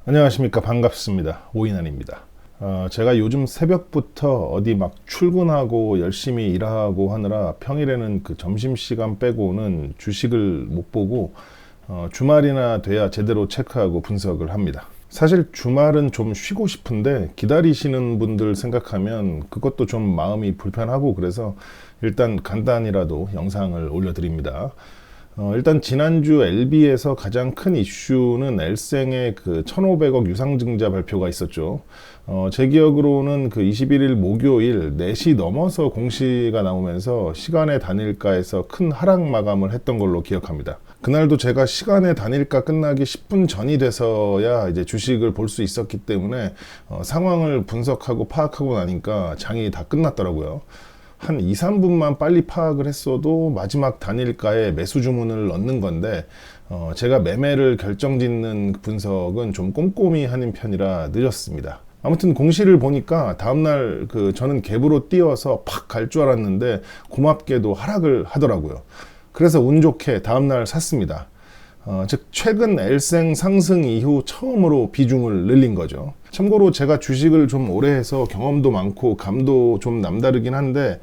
안녕하십니까. 반갑습니다. 오인환입니다. 제가 요즘 새벽부터 어디 막 출근하고 열심히 일하고 하느라 평일에는 그 점심시간 빼고는 주식을 못 보고 주말이나 돼야 제대로 체크하고 분석을 합니다. 사실 주말은 좀 쉬고 싶은데 기다리시는 분들 생각하면 그것도 좀 마음이 불편하고, 그래서 일단 간단히라도 영상을 올려드립니다. 일단 지난주 LB에서 가장 큰 이슈는 엘생의 그 1,500억 유상증자 발표가 있었죠. 제 기억으로는 그 21일 목요일 4시 넘어서 공시가 나오면서 시간의 단일가에서 큰 하락 마감을 했던 걸로 기억합니다. 그날도 제가 시간의 단일가 끝나기 10분 전이 돼서야 이제 주식을 볼 수 있었기 때문에 상황을 분석하고 파악하고 나니까 장이 다 끝났더라고요. 한 2, 3분만 빨리 파악을 했어도 마지막 단일가에 매수 주문을 넣는 건데, 제가 매매를 결정짓는 분석은 좀 꼼꼼히 하는 편이라 늦었습니다. 아무튼 공시를 보니까 다음날 저는 갭으로 띄어서 팍 갈 줄 알았는데 고맙게도 하락을 하더라고요. 그래서 운 좋게 다음날 샀습니다. 즉 최근 엘생 상승 이후 처음으로 비중을 늘린 거죠. 참고로 제가 주식을 좀 오래 해서 경험도 많고 감도 좀 남다르긴 한데,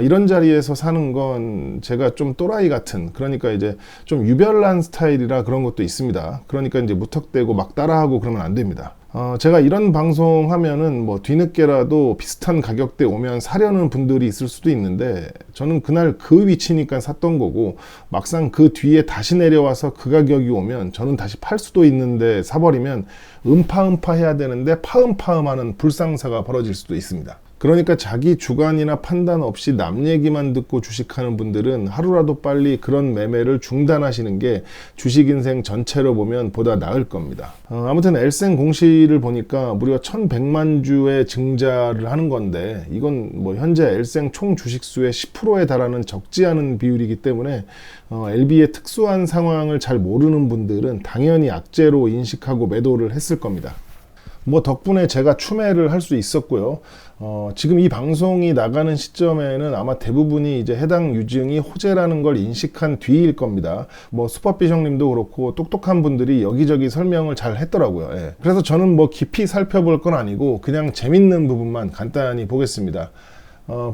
이런 자리에서 사는 건 제가 좀 또라이 같은, 그러니까 이제 좀 유별난 스타일이라 그런 것도 있습니다. 그러니까 이제 무턱대고 막 따라하고 그러면 안 됩니다. 제가 이런 방송 하면은 뭐 뒤늦게라도 비슷한 가격대 오면 사려는 분들이 있을 수도 있는데, 저는 그날 그 위치니까 샀던 거고, 막상 그 뒤에 다시 내려와서 그 가격이 오면 저는 다시 팔 수도 있는데 사버리면 음파음파 해야 되는데 파음파음하는 불상사가 벌어질 수도 있습니다. 그러니까 자기 주관이나 판단 없이 남 얘기만 듣고 주식하는 분들은 하루라도 빨리 그런 매매를 중단하시는 게 주식 인생 전체로 보면 보다 나을 겁니다. 아무튼 엘생 공시를 보니까 무려 1,100만 주의 증자를 하는 건데, 이건 뭐 현재 엘생 총 주식수의 10%에 달하는 적지 않은 비율이기 때문에 LB의 특수한 상황을 잘 모르는 분들은 당연히 악재로 인식하고 매도를 했을 겁니다. 뭐 덕분에 제가 추매를 할 수 있었고요. 지금 이 방송이 나가는 시점에는 아마 대부분이 이제 해당 유증이 호재라는 걸 인식한 뒤일 겁니다. 뭐 수법비 형님도 그렇고 똑똑한 분들이 여기저기 설명을 잘 했더라고요. 예. 그래서 저는 뭐 깊이 살펴볼 건 아니고 그냥 재밌는 부분만 간단히 보겠습니다.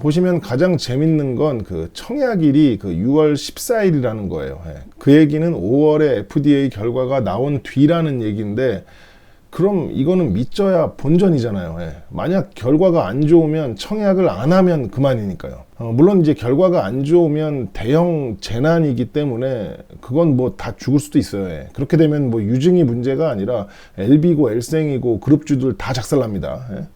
보시면 가장 재밌는 건 그 청약일이 6월 14일이라는 거예요. 예. 그 얘기는 5월에 FDA 결과가 나온 뒤라는 얘기인데, 그럼 이거는 믿져야 본전이잖아요. 예. 만약 결과가 안 좋으면 청약을 안 하면 그만이니까요. 물론 이제 결과가 안 좋으면 대형 재난이기 때문에 그건 뭐 다 죽을 수도 있어요. 예. 그렇게 되면 뭐 유증이 문제가 아니라 LB고 엘생이고 그룹주들 다 작살납니다. 예.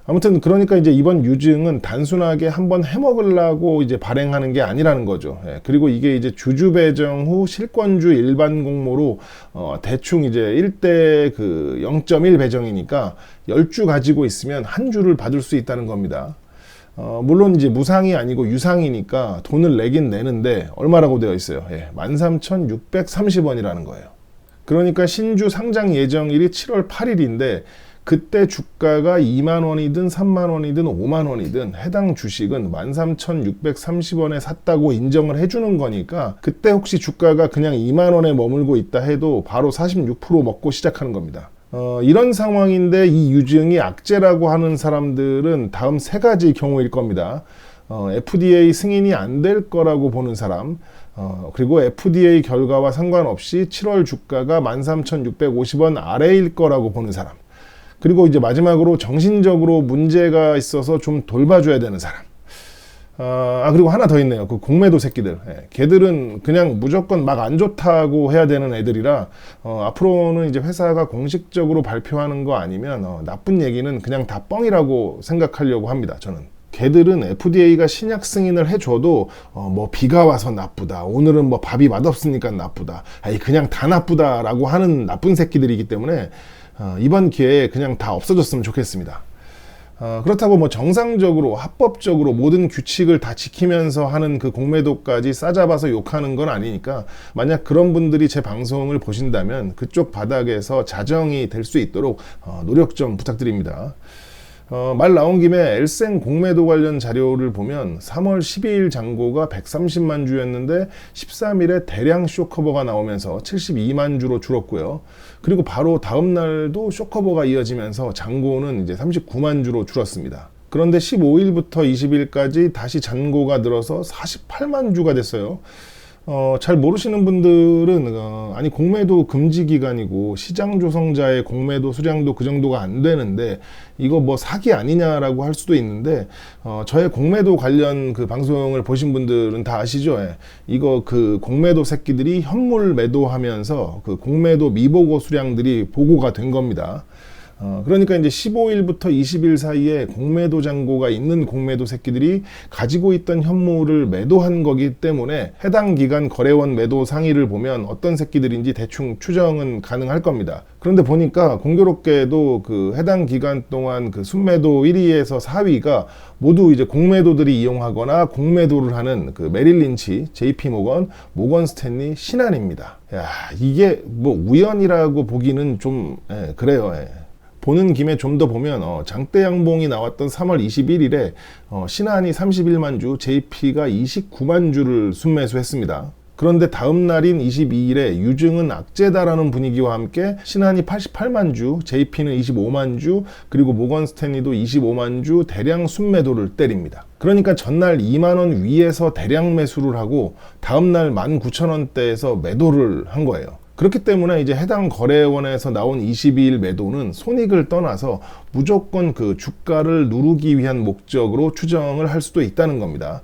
아무튼 그러니까 이제 이번 유증은 단순하게 한번 해먹으려고 이제 발행하는 게 아니라는 거죠. 예, 그리고 이게 이제 주주 배정 후 실권주 일반 공모로 대충 이제 1대 0.1 배정이니까 10주 가지고 있으면 한 주를 받을 수 있다는 겁니다. 물론 이제 무상이 아니고 유상이니까 돈을 내긴 내는데 얼마라고 되어 있어요? 예, 13,630원이라는 거예요. 그러니까 신주 상장 예정일이 7월 8일인데 그때 주가가 2만 원이든 3만 원이든 5만 원이든 해당 주식은 13,630원에 샀다고 인정을 해주는 거니까, 그때 혹시 주가가 그냥 2만 원에 머물고 있다 해도 바로 46% 먹고 시작하는 겁니다. 이런 상황인데 이 유증이 악재라고 하는 사람들은 다음 세 가지 경우일 겁니다. FDA 승인이 안 될 거라고 보는 사람, 그리고 FDA 결과와 상관없이 7월 주가가 13,650원 아래일 거라고 보는 사람, 그리고 이제 마지막으로 정신적으로 문제가 있어서 좀 돌봐줘야 되는 사람. 그리고 하나 더 있네요. 그 공매도 새끼들. 예, 걔들은 그냥 무조건 막 안 좋다고 해야 되는 애들이라, 앞으로는 이제 회사가 공식적으로 발표하는 거 아니면 나쁜 얘기는 그냥 다 뻥이라고 생각하려고 합니다. 저는. 걔들은 FDA가 신약 승인을 해줘도 뭐 비가 와서 나쁘다, 오늘은 뭐 밥이 맛없으니까 나쁘다, 그냥 다 나쁘다라고 하는 나쁜 새끼들이기 때문에 이번 기회에 그냥 다 없어졌으면 좋겠습니다. 그렇다고 뭐 정상적으로 합법적으로 모든 규칙을 다 지키면서 하는 그 공매도까지 싸잡아서 욕하는 건 아니니까, 만약 그런 분들이 제 방송을 보신다면 그쪽 바닥에서 자정이 될 수 있도록 노력 좀 부탁드립니다. 말 나온 김에 엘생 공매도 관련 자료를 보면 3월 12일 잔고가 130만 주였는데 13일에 대량 쇼커버가 나오면서 72만 주로 줄었고요. 그리고 바로 다음 날도 쇼커버가 이어지면서 잔고는 이제 39만 주로 줄었습니다. 그런데 15일부터 20일까지 다시 잔고가 늘어서 48만 주가 됐어요. 잘 모르시는 분들은 아니 공매도 금지 기간이고 시장 조성자의 공매도 수량도 그 정도가 안 되는데 이거 뭐 사기 아니냐라고 할 수도 있는데 저의 공매도 관련 그 방송을 보신 분들은 다 아시죠? 예. 이거 그 공매도 새끼들이 현물 매도하면서 그 공매도 미보고 수량들이 보고가 된 겁니다. 그러니까 이제 15일부터 20일 사이에 공매도 잔고가 있는 공매도 새끼들이 가지고 있던 현물을 매도한 거기 때문에 해당 기간 거래원 매도 상의를 보면 어떤 새끼들인지 대충 추정은 가능할 겁니다. 그런데 보니까 공교롭게도 그 해당 기간 동안 그 순매도 1위에서 4위가 모두 이제 공매도들이 이용하거나 공매도를 하는 그 메릴 린치, JP 모건, 모건 스탠리, 신한입니다. 야, 이게 뭐 우연이라고 보기는 좀 그래요. 보는 김에 좀 더 보면 장대 양봉이 나왔던 3월 21일에 신한이 31만 주, JP가 29만 주를 순매수했습니다. 그런데 다음 날인 22일에 유증은 악재다라는 분위기와 함께 신한이 88만 주, JP는 25만 주, 그리고 모건 스탠리도 25만 주 대량 순매도를 때립니다. 그러니까 전날 2만 원 위에서 대량 매수를 하고 다음 날 19,000원대에서 매도를 한 거예요. 그렇기 때문에 이제 해당 거래원에서 나온 22일 매도는 손익을 떠나서 무조건 그 주가를 누르기 위한 목적으로 추정을 할 수도 있다는 겁니다.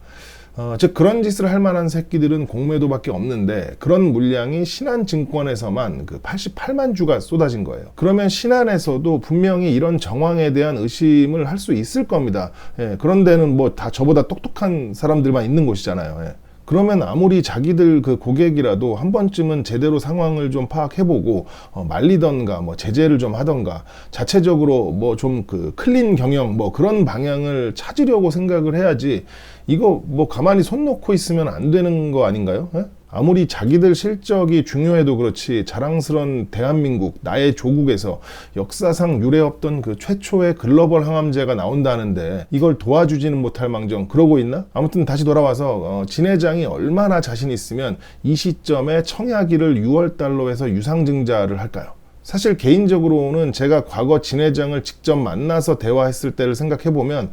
즉 그런 짓을 할 만한 새끼들은 공매도밖에 없는데 그런 물량이 신한증권에서만 그 88만 주가 쏟아진 거예요. 그러면 신한에서도 분명히 이런 정황에 대한 의심을 할 수 있을 겁니다. 그런 데는 뭐 다 저보다 똑똑한 사람들만 있는 곳이잖아요. 그러면 아무리 자기들 그 고객이라도 한 번쯤은 제대로 상황을 좀 파악해보고 말리던가 뭐 제재를 좀 하던가 자체적으로 뭐 좀 그 클린 경영 뭐 그런 방향을 찾으려고 생각을 해야지 이거 뭐 가만히 손 놓고 있으면 안 되는 거 아닌가요? 아무리 자기들 실적이 중요해도 그렇지 자랑스런 대한민국 나의 조국에서 역사상 유례 없던 그 최초의 글로벌 항암제가 나온다는데 이걸 도와주지는 못할 망정 그러고 있나? 아무튼 다시 돌아와서 진 회장이 얼마나 자신 있으면 이 시점에 청약일을 6월달로 해서 유상증자를 할까요? 사실 개인적으로는 제가 과거 진 회장을 직접 만나서 대화했을 때를 생각해보면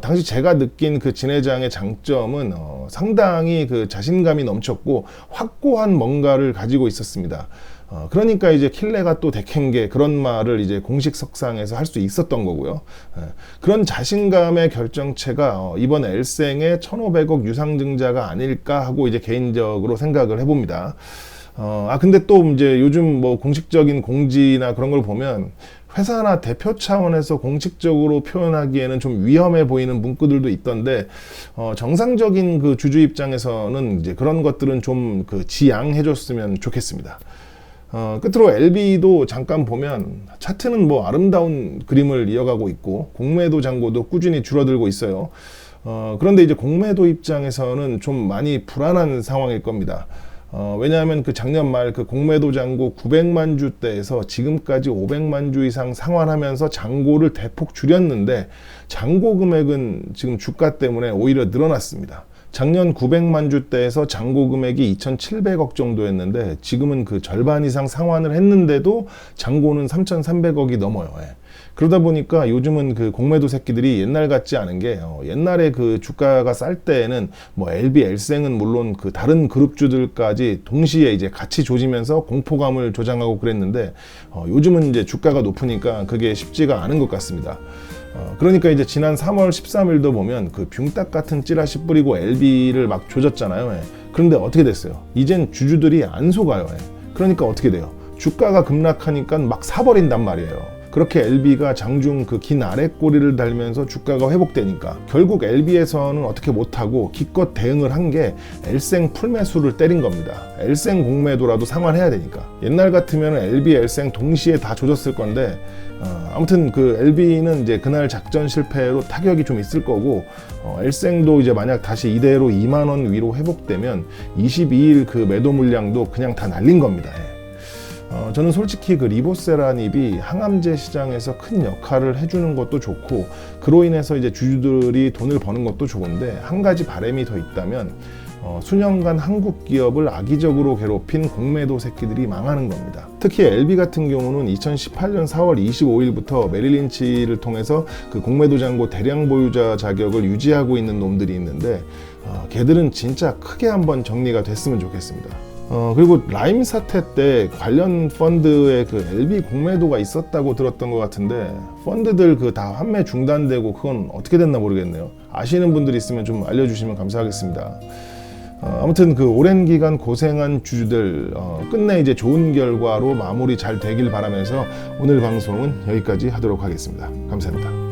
당시 제가 느낀 그 진 회장의 장점은 상당히 그 자신감이 넘쳤고 확고한 뭔가를 가지고 있었습니다. 그러니까 이제 킬레가 또 대캔게 그런 말을 이제 공식 석상에서 할 수 있었던 거고요. 그런 자신감의 결정체가 이번 엘생의 1,500억 유상증자가 아닐까 하고 이제 개인적으로 생각을 해봅니다. 근데 또 이제 요즘 뭐 공식적인 공지나 그런 걸 보면 회사나 대표 차원에서 공식적으로 표현하기에는 좀 위험해 보이는 문구들도 있던데 정상적인 그 주주 입장에서는 이제 그런 것들은 좀 그 지양해 줬으면 좋겠습니다. 끝으로 LB도 잠깐 보면 차트는 뭐 아름다운 그림을 이어가고 있고 공매도 잔고도 꾸준히 줄어들고 있어요. 그런데 이제 공매도 입장에서는 좀 많이 불안한 상황일 겁니다. 왜냐하면 그 작년 말 그 공매도 잔고 900만 주대에서 지금까지 500만 주 이상 상환하면서 잔고를 대폭 줄였는데 잔고 금액은 지금 주가 때문에 오히려 늘어났습니다. 작년 900만 주대에서 잔고 금액이 2,700억 정도였는데 지금은 그 절반 이상 상환을 했는데도 잔고는 3,300억이 넘어요. 그러다 보니까 요즘은 그 공매도 새끼들이 옛날 같지 않은 게 옛날에 그 주가가 쌀 때에는 뭐 LB, 엘생은 물론 그 다른 그룹주들까지 동시에 이제 같이 조지면서 공포감을 조장하고 그랬는데 요즘은 이제 주가가 높으니까 그게 쉽지가 않은 것 같습니다. 그러니까 이제 지난 3월 13일도 보면 그 붕딱 같은 찌라시 뿌리고 LB를 막 조졌잖아요. 그런데 어떻게 됐어요? 이젠 주주들이 안 속아요. 그러니까 어떻게 돼요? 주가가 급락하니까 막 사버린단 말이에요. 그렇게 LB가 장중 그 긴 아랫꼬리를 달면서 주가가 회복되니까 결국 LB에서는 어떻게 못하고 기껏 대응을 한 게 엘생 풀매수를 때린 겁니다. 엘생 공매도라도 상환해야 되니까. 옛날 같으면 LB, 엘생 동시에 다 조졌을 건데 아무튼 그 LB는 이제 그날 작전 실패로 타격이 좀 있을 거고 엘생도 이제 만약 다시 이대로 2만 원 위로 회복되면 22일 그 매도 물량도 그냥 다 날린 겁니다. 저는 솔직히 그 리보세라닙이 항암제 시장에서 큰 역할을 해주는 것도 좋고, 그로 인해서 이제 주주들이 돈을 버는 것도 좋은데, 한 가지 바람이 더 있다면 수년간 한국 기업을 악의적으로 괴롭힌 공매도 새끼들이 망하는 겁니다. 특히 LB 같은 경우는 2018년 4월 25일부터 메릴린치를 통해서 그 공매도 잔고 대량 보유자 자격을 유지하고 있는 놈들이 있는데, 걔들은 진짜 크게 한번 정리가 됐으면 좋겠습니다. 그리고 라임 사태 때 관련 펀드에 그 LB 공매도가 있었다고 들었던 것 같은데, 펀드들 그 다 환매 중단되고 그건 어떻게 됐나 모르겠네요. 아시는 분들 있으면 좀 알려주시면 감사하겠습니다. 아무튼 그 오랜 기간 고생한 주주들, 끝내 이제 좋은 결과로 마무리 잘 되길 바라면서 오늘 방송은 여기까지 하도록 하겠습니다. 감사합니다.